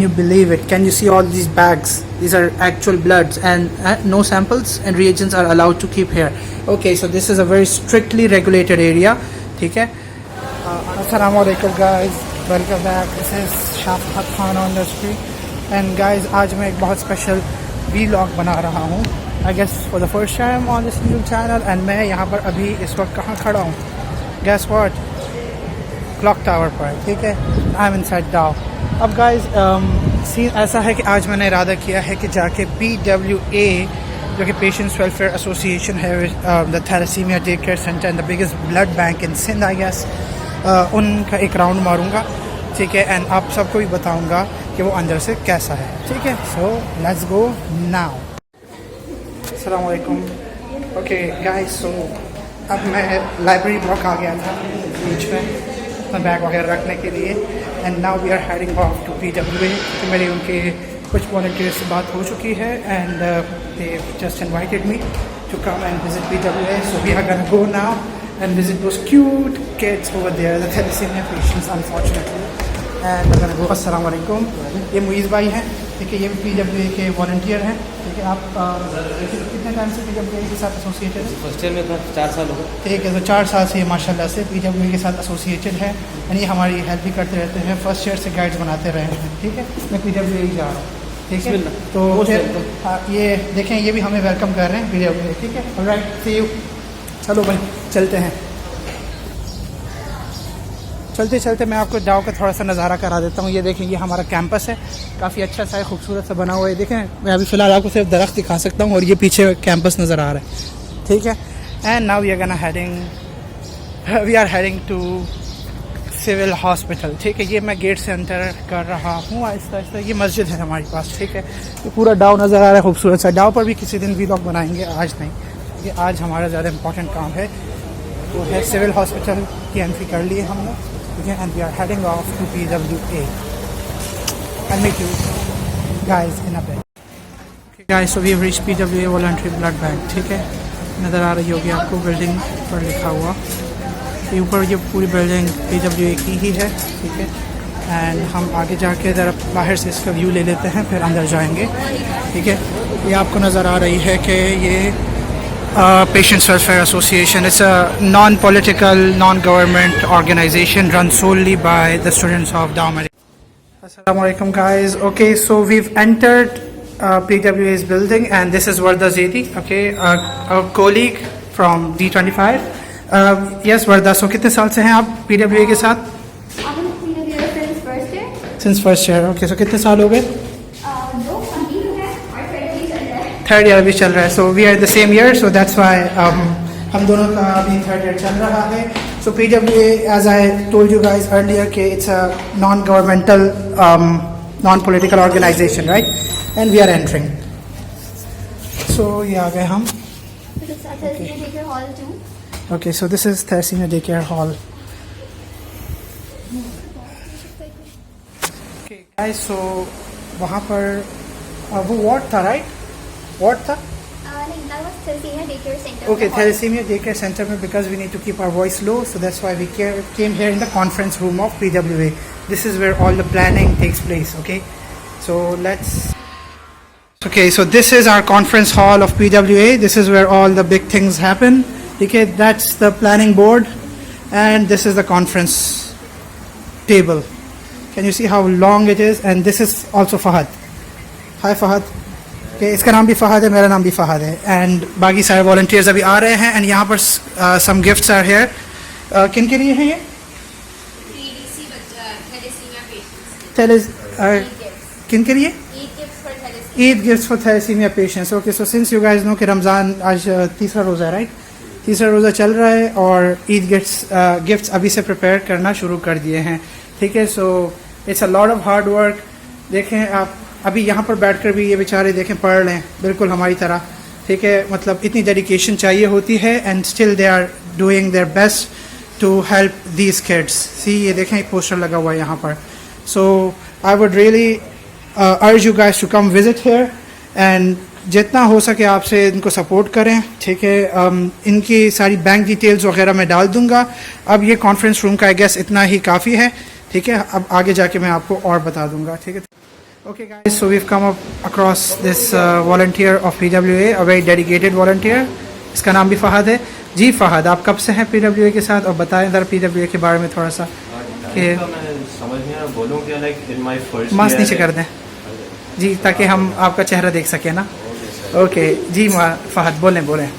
you believe it? Can you see all these bags? These are actual bloods, and no samples and reagents are allowed to keep here. Okay, so this is a very strictly regulated area. ठीक है. Assalamu alaikum guys, welcome back. This is Shafqat Khan on the street. And guys, आज मैं एक बहुत special vlog बना रहा हूँ. I guess for the first time on this YouTube channel. And मैं यहाँ पर अभी इस वक्त कहाँ खड़ा हूँ? Guess what? क्लॉक टावर पर. ठीक है. आई एम इनसाइड डाउ. अब गाइस सीन ऐसा है कि आज मैंने इरादा किया है कि जाके PWA जो कि पेशेंट्स वेलफेयर एसोसिएशन है, the thalassemia day care centre and the biggest blood bank in Sindh I guess, उनका एक राउंड मारूंगा. ठीक है. एंड आप सबको भी बताऊंगा कि वो अंदर से कैसा है. ठीक है. So let's go now. अस्सलाम वालेकुम. ओके गाइस, सो अब मैं लाइब्रेरी ब्लॉक आ गया था बीच में अपना बैग वगैरह रखने के लिए. And now we are heading off to PWA. तो मेरी उनके कुछ वॉलंटियर से बात हो चुकी है and they just invited me to come and visit PWA. So we are gonna go now and visit those cute kids over there, the thalassemia patients unfortunately. And अगर वो अस्सलाम वालेकुम, ये मुईज़ भाई हैं. ठीक है. ये भी PWA के वॉलंटियर हैं. ठीक है. आप कितने टाइम से PWA के साथ एसोसिएटेड है? फर्स्ट ईयर में था, 4 साल हो गए. ठीक है. तो 4 साल से माशाल्लाह से PWA के साथ एसोसिएटेड है. यानी हमारी हेल्प भी करते रहते हैं. फर्स्ट ईयर से गाइड्स बनाते रहे हैं. ठीक है. मैं PWA ही जा रहा हूँ. ठीक है. तो ये देखें, ये भी हमें वेलकम कर रहे हैं PWA. ठीक है. Alright, see you. चलो भाई चलते हैं. चलते चलते मैं आपको डाउ का थोड़ा सा नज़ारा करा देता हूँ. ये देखें, ये हमारा कैंपस है. काफ़ी अच्छा सा है, खूबसूरत सा बना हुआ है. देखें, मैं अभी फ़िलहाल आपको सिर्फ दरख्त दिखा सकता हूँ और ये पीछे कैंपस नज़र आ रहा है. ठीक है. And now we are heading to civil hospital. ठीक है. ये मैं गेट से एंटर कर रहा हूँ आहिस्ता आहिस्ता. ये मस्जिद है हमारे पास. ठीक है. ये पूरा डाउ नज़र आ रहा है, खूबसूरत सा. डाउ पर भी किसी दिन व्लॉग बनाएंगे, आज नहीं. ये आज हमारा ज़्यादा इंपॉर्टेंट काम है. तो है सिविल हॉस्पिटल की एंट्री कर लिए हम लोग. And we are heading off to PWA. I'll meet you guys in a bit. Okay guys, so we have reached PWA Voluntary Blood Bank. ठीक है. नज़र आ रही होगी आपको बिल्डिंग पर लिखा हुआ. ये ऊपर ये पूरी बिल्डिंग PWA की ही है. ठीक है. एंड हम आगे जाके ज़रा बाहर से इसका व्यू ले लेते हैं, फिर अंदर जाएंगे. ठीक है. ये आपको नज़र आ रही है कि ये Patients Welfare Association. It's a non-political, non-government organization run solely by the students of Dow Medical. Assalamu alaikum guys. Okay, so we've entered PWA's building and this is Warda Zaidi. Okay, a colleague from D25. Yes Warda, so कितने साल से हैं आप PWA के साथ? Since first year. Since first year. Okay, so कितने साल हो गए? थर्ड ईयर अभी चल रहा है. So we are the same year, so that's why हम दोनों का अभी थर्ड ईयर चल रहा है. So PWA, as I told you guys earlier, के it's a non governmental non political organization, right. And we are entering. So ये आ गए हम. Okay, so this is thalassemia day care hall. Okay guys, so वहाँ पर वो ward था, right? What था? That was Thalassemia Daycare Center. Okay, Thalassemia Daycare Center में, because we need to keep our voice low, so that's why we came here in the conference room of PWA. This is where all the planning takes place. Okay, so let's. Okay, so this is our conference hall of PWA. This is where all the big things happen. Okay, that's the planning board, and this is the conference table. Can you see how long it is? And this is also Fahad. Hi Fahad. Okay, इसका नाम भी फ़हद है, मेरा नाम भी फ़हद है. And बाकी सारे वॉलंटियर्स अभी आ रहे हैं. एंड यहाँ पर सम गिफ्ट्स आर हियर. किन के लिए हैं ये? किन के लिए? Eid gifts for thalassemia patients. Okay, so since you guys know कि रमज़ान आज तीसरा रोज़ा है, राइट? तीसरा रोज़ा चल रहा है और ईद गिफ्ट्स अभी से प्रिपेयर करना शुरू कर दिए हैं. ठीक है. So it's a lot of hard work. देखें आप अभी यहाँ पर बैठकर भी ये बेचारे देखें पढ़ रहे हैं, बिल्कुल हमारी तरह. ठीक है. मतलब इतनी डेडिकेशन चाहिए होती है. And still they are doing their best to help these kids. See, ये देखें एक पोस्टर लगा हुआ है यहाँ पर. So I would really urge you guys to come visit here and जितना हो सके आपसे इनको सपोर्ट करें. ठीक है. इनकी सारी बैंक डिटेल्स वगैरह मैं डाल दूँगा. अब ये कॉन्फ्रेंस रूम का आई गेस इतना ही काफ़ी है. ठीक है. अब आगे जाके मैं आपको और बता दूँगा. ठीक है. Okay guys, so we've come up across this volunteer of PWA, a very dedicated volunteer. इसका नाम भी फ़हद है। जी फ़हद, आप कब से हैं PWA के साथ, और बताएं ज़रा PWA के बारे में थोड़ा सा कि मैं समझ नहीं आ रहा, बोलूं क्या, like in my first mask नीचे कर दें जी, ताकि हम आपका चेहरा देख सकें ना। ओके जी फ़हद, बोलें बोलें।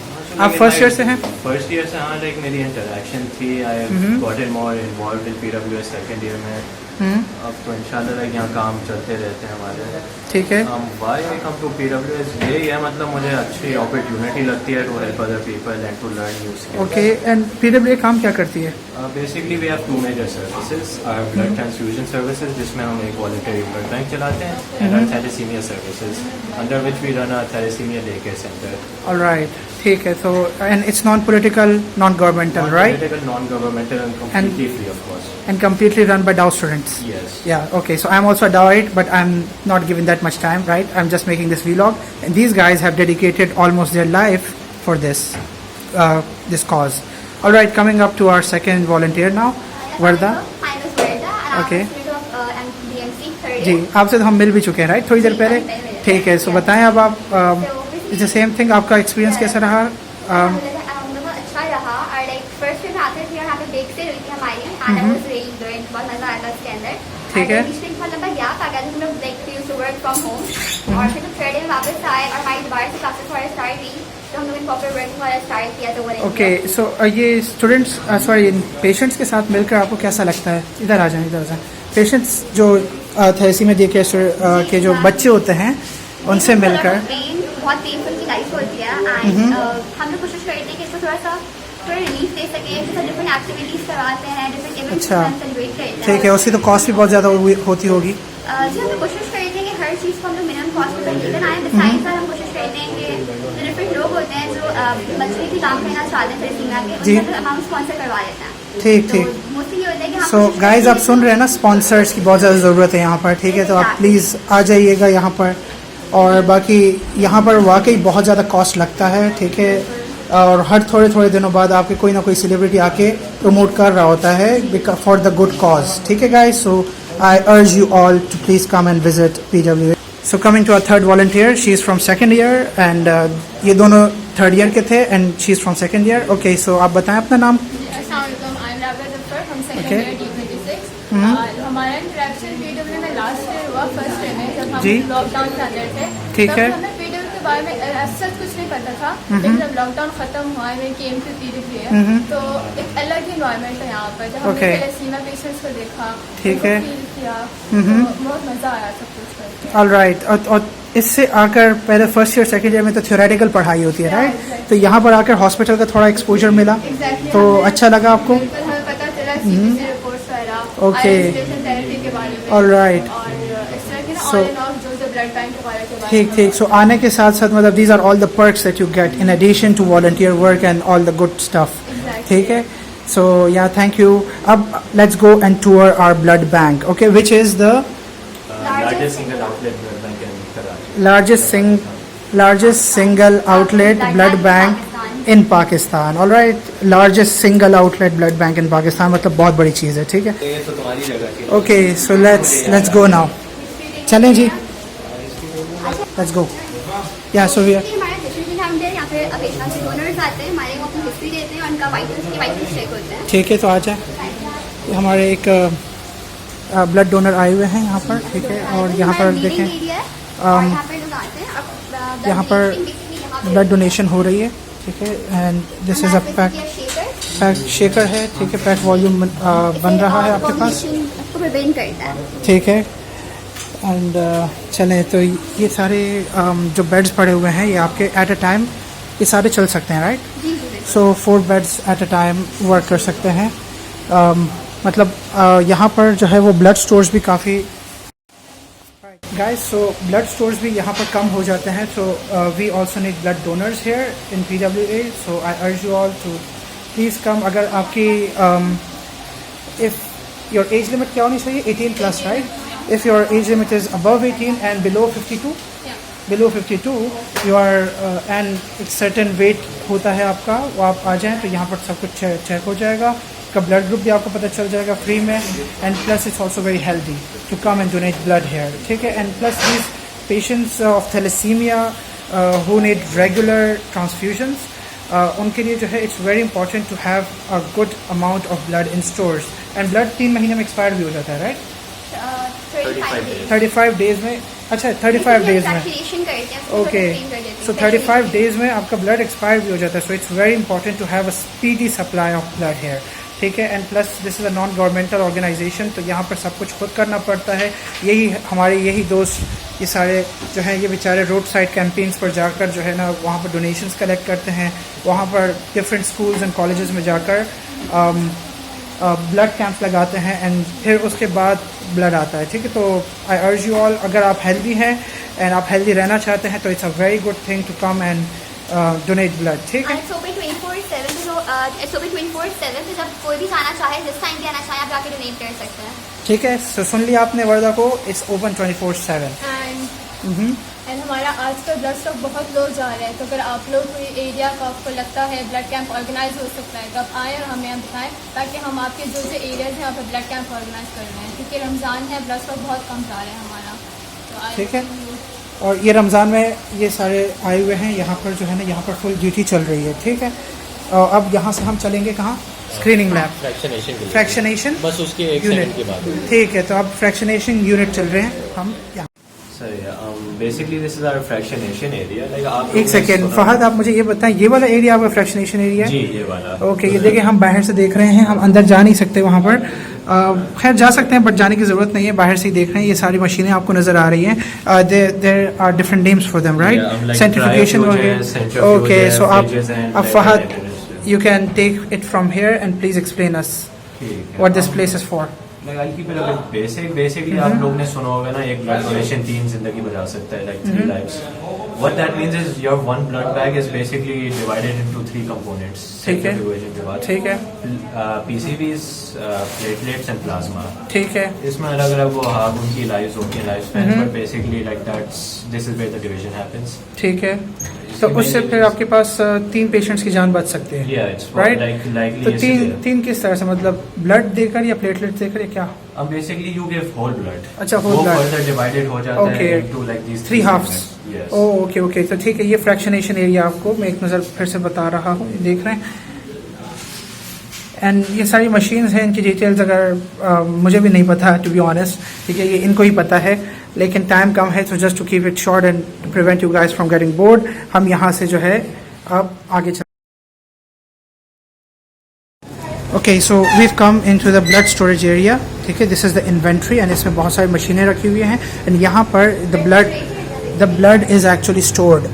आप फर्स्ट ईयर से हैं? फर्स्ट ईयर से, हाँ। लाइक मेरी इंटरेक्शन थी, I got more involve in PWA second year में। अब तो इंशाल्लाह लाइक यहाँ काम चलते रहते हैं हमारे। ठीक है। Why I come to PWA, यही है, मतलब मुझे अच्छी अपॉर्चुनिटी लगती है to help other people and to learn new skills. Okay, and PWA काम क्या करती है? Basically we have 2 major services. Our blood transfusion services, जिसमें हम एक वॉलंटरी ब्लड बैंक चलाते हैं, and our thalassemia services, under which we run a thalassemia day care centre. Alright, ठीक है। तो and it's non political, non governmental, right? Non governmental and completely free of cost. And completely run by Dow students. Yes. Yeah. Okay. So I'm also a Dowite, but I'm not given that much time, right? I'm just making this vlog, and these guys have dedicated almost their life for this cause. All right. Coming up to our second volunteer now, Varda. Hi, I'm Varda. And Okay. I'm a student of MDMC third जी, year. आपसे तो हम मिल भी चुके हैं, right? थोड़ी देर पहले। ठीक है। So बताएं अब आप इट्स द सेम थिंग, आपका एक्सपीरियंस कैसा रहा? अच्छा रहा। और लाइक फर्स्ट में आते थे और यहाँ पे बेक से हुई थी हमारी, and I was really good, बहुत मजा आया था उसके अंदर। ठीक है। बीच में बहुत लंबा गैप आ गया था, हम लोग like we used to work from home, और फिर जब थर्ड डे में वापस आए और हमारी दोबारा से क्लासेस वगैरह स्टार्ट हुई, तो हम लोग इन प्रॉपर वर्क वगैरह स्टार्ट किया। तो ओके, सो ये स्टूडेंट्स सॉरी पेशेंट्स के साथ मिलकर आपको कैसा लगता है? इधर आ जाएं, इधर आ जाएं। पेशेंट्स जो थैलेसीमिया देखे के जो बच्चे होते हैं, उनसे मिलकर बहुत पेनफुल की लाइफ होती है, एंड हम लोग कोशिश करते हैं कि इसको थोड़ा रिलीफ दे सके, डिफरेंट एक्टिविटीज करवाते हैं, डिफरेंट इवेंट्स सेलिब्रेट करते हैं। ठीक है। उसकी तो कॉस्ट भी बहुत ज़्यादा होती होगी। जी, हम लोग कोशिश करते हैं कि हर चीज़ को हम लोग मिनिमम कॉस्ट में लेकर आए। बिसाइड्स हम कोशिश करते हैं कि जो डिफरेंट लोग होते हैं जो बच्चे भी काम करना चाहते हैं थैलेसीमिया के, उनका हम स्पॉन्सर करवा देते हैं। ठीक ठीक। मोस्टली ये होता है कि हम सो गाइज, आप सुन रहे हैं ना, स्पॉन्सर्स की बहुत ज़्यादा ज़रूरत है यहाँ पर। ठीक है, तो आप प्लीज़ आ जाइएगा यहाँ पर। और बाकी यहाँ पर वाकई बहुत ज़्यादा कॉस्ट लगता है। ठीक है, और हर थोड़े थोड़े दिनों बाद आपके कोई ना कोई सेलिब्रिटी आके प्रमोट कर रहा होता है फॉर द गुड कॉज। ठीक है guys, so I urge you all to please come and visit PWA। So coming to a third volunteer, she is from second year, and ये दोनों थर्ड ईयर के थे, and she is from second year. Okay, so आप बताएं अपना नाम। Okay. हमारा interaction PWA में लास्ट ईयर हुआ, फर्स्ट ईयर में जब जी। हम लॉकडाउन के अंदर थे। ठीक तब है। हमें PWA के बारे में सच कुछ नहीं पता था, लेकिन जब लॉकडाउन खत्म हुआ, मैं केम टू PWA, तो एक अलग ही इन्वायरमेंट है यहाँ पर। जब हमने Okay. थैलेसीमिया पेशेंट्स को देखा, ठीक उनको है। फील किया, तो बहुत मजा आया सब कुछ करके। All right. और इससे आकर पहले फर्स्ट ईयर सेकेंड ईयर में तो थियोरेटिकल पढ़ाई होती है, राइट? exactly. तो यहाँ पर आकर हॉस्पिटल का थोड़ा एक्सपोजर मिला, Exactly, तो हमें अच्छा लगा आपको? बिल्कुल हमें पता चला CPC रिपोर्ट्स वगैरह, Okay. आइसोलेशन थेरेपी के बारे में, All right. और इस तरह के ना So- ऑन एंड ऑफ जो ब्लड बैंक के बारे में। ठीक ठीक। सो आने के साथ साथ मतलब these are all the perks that you get in addition to volunteer work and all the good stuff. Exactly. ठीक है, सो या थैंक यू। अब let's go and tour our blood bank, okay, which is the Largest single outlet blood bank in Karachi. largest single outlet blood bank in Pakistan. All right, largest single outlet blood bank in Pakistan, मतलब बहुत बड़ी चीज़ है। ठीक है, ये तो तुम्हारी जगह की। Okay, so let's go now. चलें जी, लेट्स गो। या सो वी हमारा डिसीजन हम यहाँ पे पेशेंट से डोनर्स आते हैं, हमारे को अपनी हिस्ट्री देते हैं और उनका वाइटल्स चेक होते हैं। ठीक है, तो आ जाए। हमारे एक ब्लड डोनर आए हुए हैं यहाँ पर। ठीक है, और यहाँ पर देखें यहाँ पर ब्लड डोनेशन हो रही है। ठीक है, and this is a pack shaker है। ठीक है, पैक वॉल्यूम बन रहा है आपके पास। प्रिवेंट करता है। ठीक है, एंड चलें, तो ये सारे जो बेड्स पड़े हुए हैं, ये आपके एट अ टाइम ये सारे चल सकते हैं, राइट? जी जी। So 4 beds at a time work कर सकते हैं। मतलब यहाँ पर जो है वो ब्लड स्टोर्स भी काफ़ी गाइस, सो ब्लड स्टोर्स भी यहाँ पर कम हो जाते हैं। So we also need blood donors here in PWA, so I urge you all to please come. अगर आपकी इफ़ योर एज लिमिट क्या होनी चाहिए? 18 plus, right? If your age limit is above 18 and below 52, below 52 you are and एक certain weight होता है आपका, वो आप आ जाएं तो यहाँ पर सब कुछ चेक हो जाएगा। का ब्लड ग्रुप भी आपको पता चल जाएगा फ्री में, and plus it's also very healthy to come and donate blood here, ठीक है। And plus these patients of thalassemia who need regular transfusions, उनके लिए जो है it's very important to have a good amount of blood in stores, and blood 3 महीने में expire भी हो जाता है, राइट? 35 डेज में, अच्छा 35 डेज में, ओके। सो 35 डेज में आपका ब्लड एक्सपायर भी हो जाता है, so it's very important to have a speedy supply of blood here, ठीक है। And plus this is a non governmental organization, तो यहाँ पर सब कुछ खुद करना पड़ता है। यही दोस्त ये सारे जो हैं ये बेचारे रोड साइड कैंपेन्स पर जाकर जो है ना वहाँ पर डोनेशंस कलेक्ट करते हैं, वहाँ पर डिफरेंट स्कूल्स एंड कॉलेजेस में जाकर ब्लड कैंप लगाते हैं, एंड फिर उसके बाद ब्लड आता है, ठीक है। तो आई अर्ज यू ऑल, अगर आप हेल्दी हैं एंड आप हेल्दी रहना चाहते हैं तो it's a very good thing to come and donate blood, ठीक है। It's open 24/7, तो जब कोई भी जाना चाहे, जिस टाइम भी आना चाहे, आप जाके डोनेट कर सकते हैं, ठीक है। सो सुन लिया आपने वर्दा को, इट्स ओपन 24/7। एंड हमारा आजकल ब्लड स्टॉक बहुत लो जा रहा है, तो अगर आप लोग कोई एरिया का आपको लगता है ब्लड कैंप ऑर्गेनाइज हो सकता है, तो आप आएँ और हमें यहाँ बताएं, ताकि हम आपके जो एरियाज़ हैं वहाँ पर ब्लड कैंप ऑर्गेनाइज कर रहे हैं, क्योंकि रमज़ान है, ब्लड स्टॉक बहुत कम जा रहा है हमारा, तो ठीक है। और ये रमज़ान में ये सारे आए हुए हैं यहाँ पर जो है ना, यहाँ पर फुल ड्यूटी चल रही है, ठीक है। और अब यहाँ से हम चलेंगे कहाँ? स्क्रीनिंग लैब, फ्रैक्शनेशन बस उसके 1 सेकंड के बाद, ठीक है। तो अब फ्रैक्शनेशन यूनिट चल रहे हैं हम यहाँ। Basically this is our fractionation area, like आप एक सेकेंड फहद, आप मुझे ये बताएं, ये वाला एरिया आपका फ्रैक्शनेशन एरिया है? जी, ये वाला, ओके। ये देखिए हम बाहर से देख रहे हैं, हम अंदर जा नहीं सकते वहाँ पर, खैर जा सकते हैं बट जाने की ज़रूरत नहीं है, बाहर से ही देख रहे हैं। ये सारी मशीनें आपको नज़र आ रही हैं, there are different names for them, right? Centrifugation हो गया, ओके। सो अब Fahad, you can take it from here and please explain us what this place is for. Basically आप लोग ने सुना होगा ना, एक ब्लड डोनेशन 3 जिंदगी बचा सकता है, like 3 lives. What that means is your one blood bag is basically divided into 3 components. ठीक है, ठीक है। PCBs, platelets and plasma. ठीक है। इसमें अलग अलग वो हाफ उनकी लाइव्स होती हैं, life span, but basically like that's this is where the division happens. ठीक है। तो उससे फिर आपके पास 3 पेशेंट्स की जान बच सकती है, Yeah, it's राइट? likely. तो 3 किस तरह से, मतलब ब्लड देकर या प्लेटलेट्स देकर या क्या? Basically you give whole blood. अच्छा, whole blood. वो further divided हो जाता Okay. है into like these 3 halves. Yes. Okay okay. तो ठीक है, ये फ्रैक्शनेशन एरिया आपको मैं एक नज़र फिर से बता रहा हूँ, देख रहे हैं। एंड ये सारी मशीन्स हैं, इनकी डिटेल्स अगर मुझे भी नहीं पता टू बी ऑनेस्ट, ठीक है, ये इनको ही पता है, लेकिन टाइम कम है, तो just to keep it short and to prevent you guys from getting bored, हम यहाँ से जो है अब आगे चल। Okay, so we've come into the blood storage area, ठीक है। This is the inventory, and इसमें बहुत सारी मशीनें रखी हुई हैं, एंड यहाँ पर the blood is actually stored.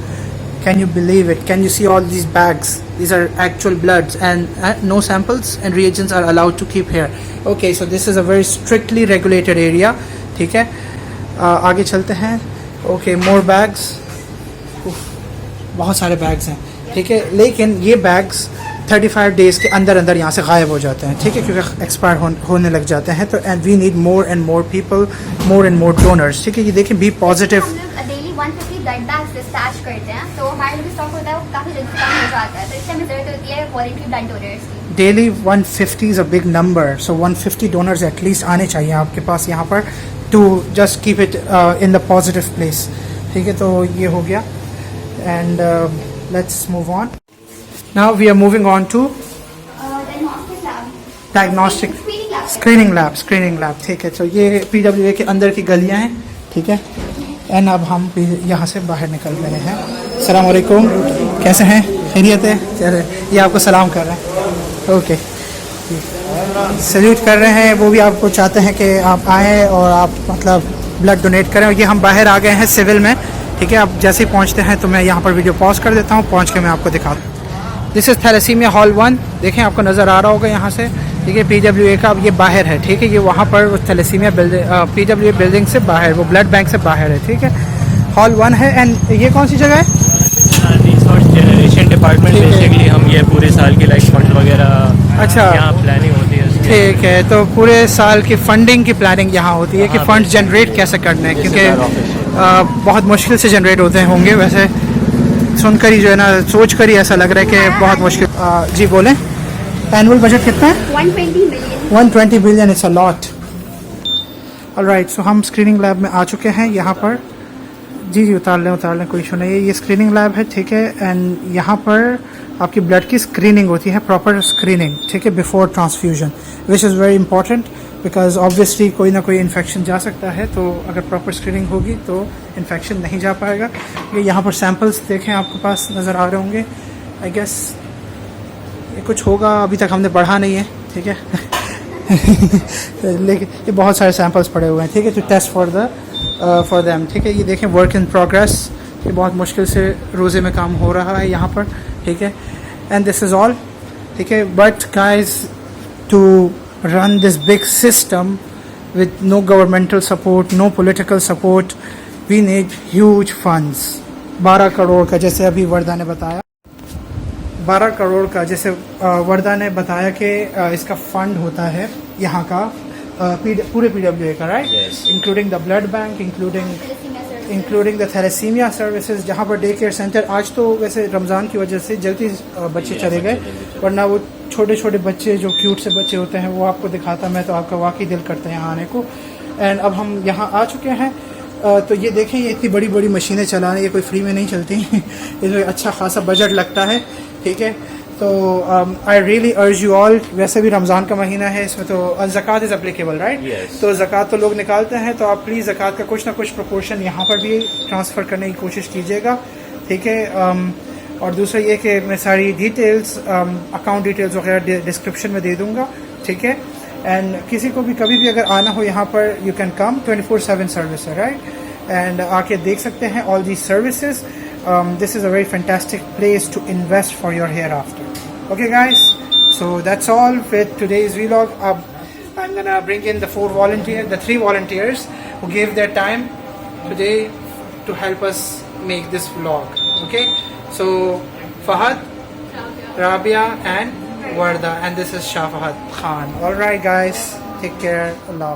Can you believe it? Can you see all these bags? These are actual bloods, and no samples and reagents are allowed to keep here. Okay, so this is a very strictly regulated area, ठीक है। आगे चलते हैं। Okay, more bags. बहुत सारे bags हैं, ठीक है, लेकिन ये bags 35 डेज़ के अंदर अंदर यहाँ से गायब हो जाते हैं, ठीक है, क्योंकि एक्सपायर होने लग जाते हैं। तो and we need more and more people, more and more donors, ठीक है। ये देखिए, बी पॉजिटिव। हम लोग डेली 150 ब्लड बैग्स डिस्पैच करते हैं, तो हमारे जो स्टॉक होता है वो काफ़ी जल्दी कम हो जाता है, तो इससे हमें ज़रूरत होती है वॉलंटरी ब्लड डोनर्स की। Daily 150 is a big number, so 150 donors at least आने चाहिए आपके पास यहाँ पर, to just keep it in the positive place, ठीक है। तो ये हो गया, and let's move on. Now we are moving on to diagnostic screening lab, ठीक है। तो ये PWA के अंदर की गलियां हैं, ठीक है। एंड अब हम यहाँ से बाहर निकल रहे हैं। अस्सलाम वालेकुम, कैसे हैं? खैरियत है? चले, ये आपको सलाम कर रहे हैं, ओके, सैल्यूट कर रहे हैं। वो भी आपको चाहते हैं कि आप आएँ और आप मतलब ब्लड डोनेट करें। और ये हम बाहर आ गए हैं सिविल में, ठीक है। अब जैसे ही पहुँचते हैं तो मैं यहाँ पर वीडियो पॉज कर देता हूँ, पहुँच के मैं आपको दिखाता हूँ। दिस इज़ थैलेसीमिया हॉल 1, देखें आपको नज़र आ रहा होगा यहाँ से, ठीक है। PWA का अब ये बाहर है, ठीक है, ये वहाँ पर थैलेसीमिया बिल्डिंग, PWA बिल्डिंग से बाहर, वो ब्लड बैंक से बाहर है, ठीक है। हॉल 1 है। एंड ये कौन सी जगह है? रिसोर्स जनरेशन डिपार्टमेंट, बेसिकली हम ये पूरे साल की लाइक फंड वगैरह, अच्छा, यहाँ प्लानिंग होती है, ठीक है। तो पूरे साल की फंडिंग की प्लानिंग यहाँ होती है कि फंड जनरेट कैसे करना है, क्योंकि बहुत मुश्किल से जनरेट होते होंगे, वैसे सुनकर ही जो है ना, सोच कर ही ऐसा लग रहा है कि बहुत मुश्किल। जी बोलें। एनुअल बजट कितना है? 120 million. 120 billion, it's a lot. Alright, so हम स्क्रीनिंग लैब में आ चुके हैं यहाँ पर. जी जी, उतार लें, कोई इशू नहीं है. ये स्क्रीनिंग लैब है, ठीक है. एंड यहाँ पर आपकी ब्लड की स्क्रीनिंग होती है, प्रॉपर स्क्रीनिंग, ठीक है, before transfusion, which is very important because obviously कोई ना कोई इन्फेक्शन जा सकता है. तो अगर प्रॉपर स्क्रीनिंग होगी तो इन्फेक्शन नहीं जा पाएगा. ये यहाँ पर सैम्पल्स देखें, आपके पास नज़र आ रहे होंगे. आई गेस ये कुछ होगा, अभी तक हमने पढ़ा नहीं है, ठीक है. लेकिन ये बहुत सारे सैम्पल्स पड़े हुए हैं, ठीक है, टू टेस्ट फॉर देम, ठीक है. ये देखें, वर्क इन प्रोग्रेस. ये बहुत मुश्किल से रोज़े में काम हो रहा है यहाँ पर, ठीक है. एंड दिस इज़ ऑल, ठीक है. But guys, to run this big system with no governmental support, no political support, we need huge funds. 12 crore का, जैसे अभी वर्दा ने बताया, 12 करोड़ का, जैसे वर्दा ने बताया कि इसका फंड होता है यहाँ का पूरे PWA का, right, Yes. Including the blood bank, including the thalassemia services, जहाँ पर डे केयर सेंटर. आज तो वैसे रमज़ान की वजह से जल्दी बच्चे चले गए, वरना वो छोटे छोटे बच्चे जो क्यूट से बच्चे होते हैं वो आपको दिखाता मैं, तो आपका वाकई दिल करता है यहाँ आने को. एंड अब हम यहाँ आ चुके हैं. तो ये देखें, ये इतनी बड़ी बड़ी मशीनें चलाने, ये कोई फ्री में नहीं चलती. इसमें अच्छा खासा बजट लगता है, ठीक है. तो I really urge you all, वैसे भी रमज़ान का महीना है, इसमें तो ज़कात इज़ एप्लीकेबल, राइट. Yes. तो ज़कात तो लोग निकालते हैं, तो आप प्लीज़ ज़कात का कुछ ना कुछ प्रोपोर्शन यहाँ पर भी ट्रांसफ़र करने की कोशिश कीजिएगा, ठीक है. और दूसरा ये कि मैं सारी डिटेल्स, अकाउंट डिटेल्स वगैरह डिस्क्रिप्शन में दे दूँगा, ठीक है. एंड किसी को भी कभी भी अगर आना हो यहाँ पर, यू कैन कम, 24/7 सर्विस है, राइट. एंड आके देख सकते हैं all the services. This is a very fantastic place to invest for your hereafter. Okay guys, so that's all with today's vlog. I'm gonna bring in the 3 volunteers who gave their time today to help us make this vlog. Okay, so Fahad, Rabia and Warda, and this is Shah Fahad Khan. Alright guys, take care, Allah.